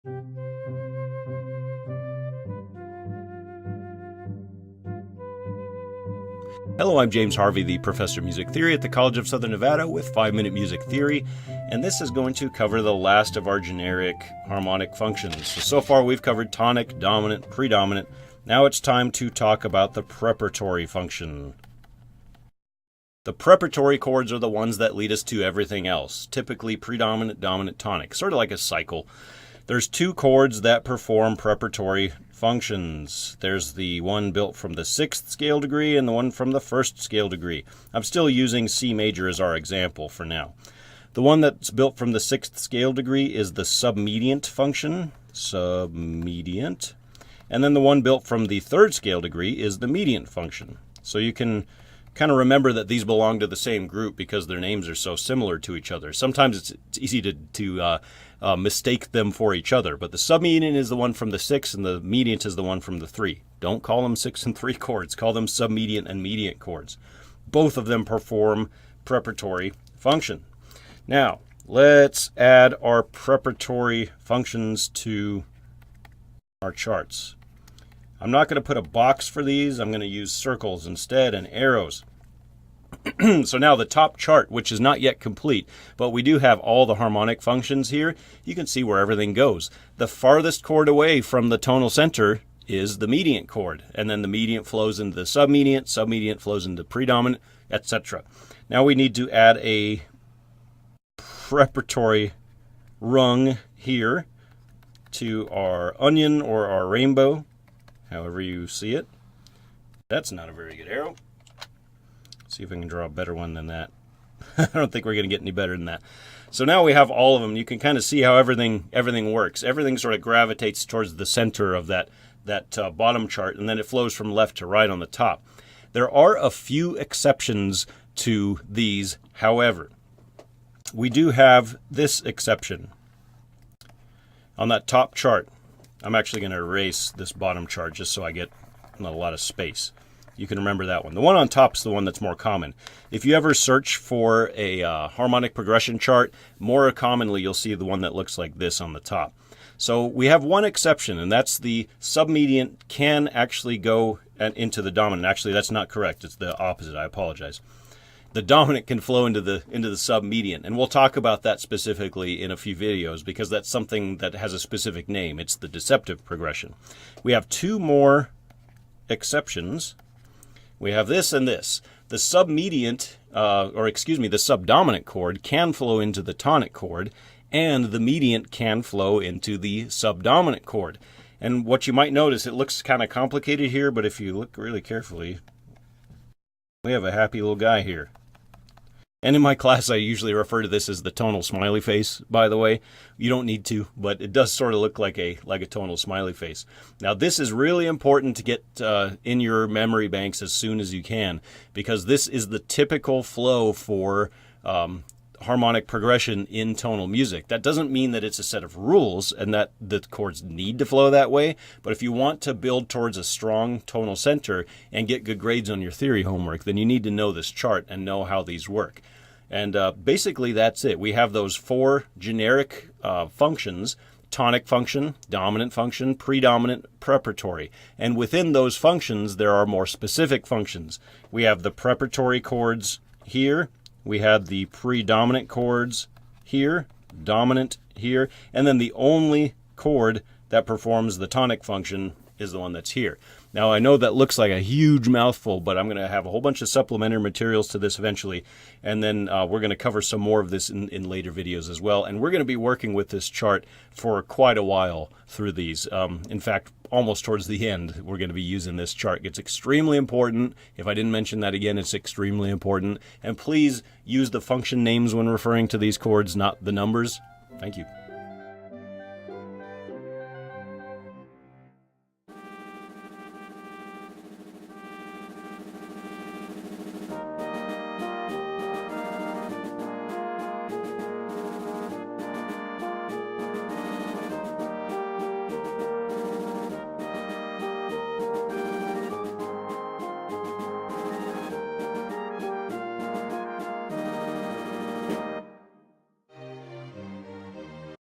Hello, I'm James Harvey, the professor of music theory at the College of Southern Nevada with 5-Minute Music Theory, and this is going to cover the last of our generic harmonic functions. So far we've covered tonic, dominant, predominant. Now it's time to talk about the preparatory function. The preparatory chords are the ones that lead us to everything else, typically predominant, dominant, tonic, sort of like a cycle. There's two chords that perform preparatory functions. There's the one built from the 6th scale degree and the one from the 1st scale degree. I'm still using C major as our example for now. The one that's built from the 6th scale degree is the submediant function, submediant. And then the one built from the 3rd scale degree is the mediant function. So you can kind of remember that these belong to the same group because their names are so similar to each other. Sometimes it's easy to mistake them for each other, but the submediant is the one from the 6 and the mediant is the one from the 3. Don't call them 6 and 3 chords. Call them submediant and mediant chords. Both of them perform preparatory function. Now, let's add our preparatory functions to our charts. I'm not going to put a box for these. I'm going to use circles instead and arrows. So now the top chart, which is not yet complete, but we do have all the harmonic functions here. You can see where everything goes. The farthest chord away from the tonal center is the mediant chord, and then the mediant flows into the submediant flows into predominant, etc. Now we need to add a preparatory rung here to our onion or our rainbow, however you see it. That's not a very good arrow. See if I can draw a better one than that. I don't think we're going to get any better than that. So now we have all of them. You can kind of see how everything works. Everything sort of gravitates towards the center of that bottom chart, and then it flows from left to right on the top. There are a few exceptions to these, however. We do have this exception. On that top chart, I'm actually going to erase this bottom chart just so I get not a lot of space. You can remember that one. The one on top is the one that's more common. If you ever search for a harmonic progression chart, more commonly you'll see the one that looks like this on the top. So we have one exception, and that's the submediant can actually go into the dominant. Actually, that's not correct. It's the opposite. I apologize. The dominant can flow into the submediant, and we'll talk about that specifically in a few videos because that's something that has a specific name. It's the deceptive progression. We have two more exceptions. We have this and this. The submediant, the subdominant chord can flow into the tonic chord, and the mediant can flow into the subdominant chord. And what you might notice, it looks kind of complicated here, but if you look really carefully, we have a happy little guy here. And in my class, I usually refer to this as the tonal smiley face, by the way. You don't need to, but it does sort of look like a tonal smiley face. Now, this is really important to get in your memory banks as soon as you can, because this is the typical flow for harmonic progression in tonal music. That doesn't mean that it's a set of rules and that the chords need to flow that way, but if you want to build towards a strong tonal center and get good grades on your theory homework, then you need to know this chart and know how these work. And basically that's it. We have those 4 generic functions: tonic function, dominant function, predominant, preparatory. And within those functions, there are more specific functions. We have the preparatory chords here. We have the predominant chords here, dominant here, and then the only chord that performs the tonic function is the one that's here. Now, I know that looks like a huge mouthful, but I'm going to have a whole bunch of supplementary materials to this eventually, and then we're going to cover some more of this in later videos as well, and we're going to be working with this chart for quite a while through these. In fact, almost towards the end, we're going to be using this chart. It's extremely important. If I didn't mention that again, it's extremely important. And please use the function names when referring to these chords, not the numbers. Thank you.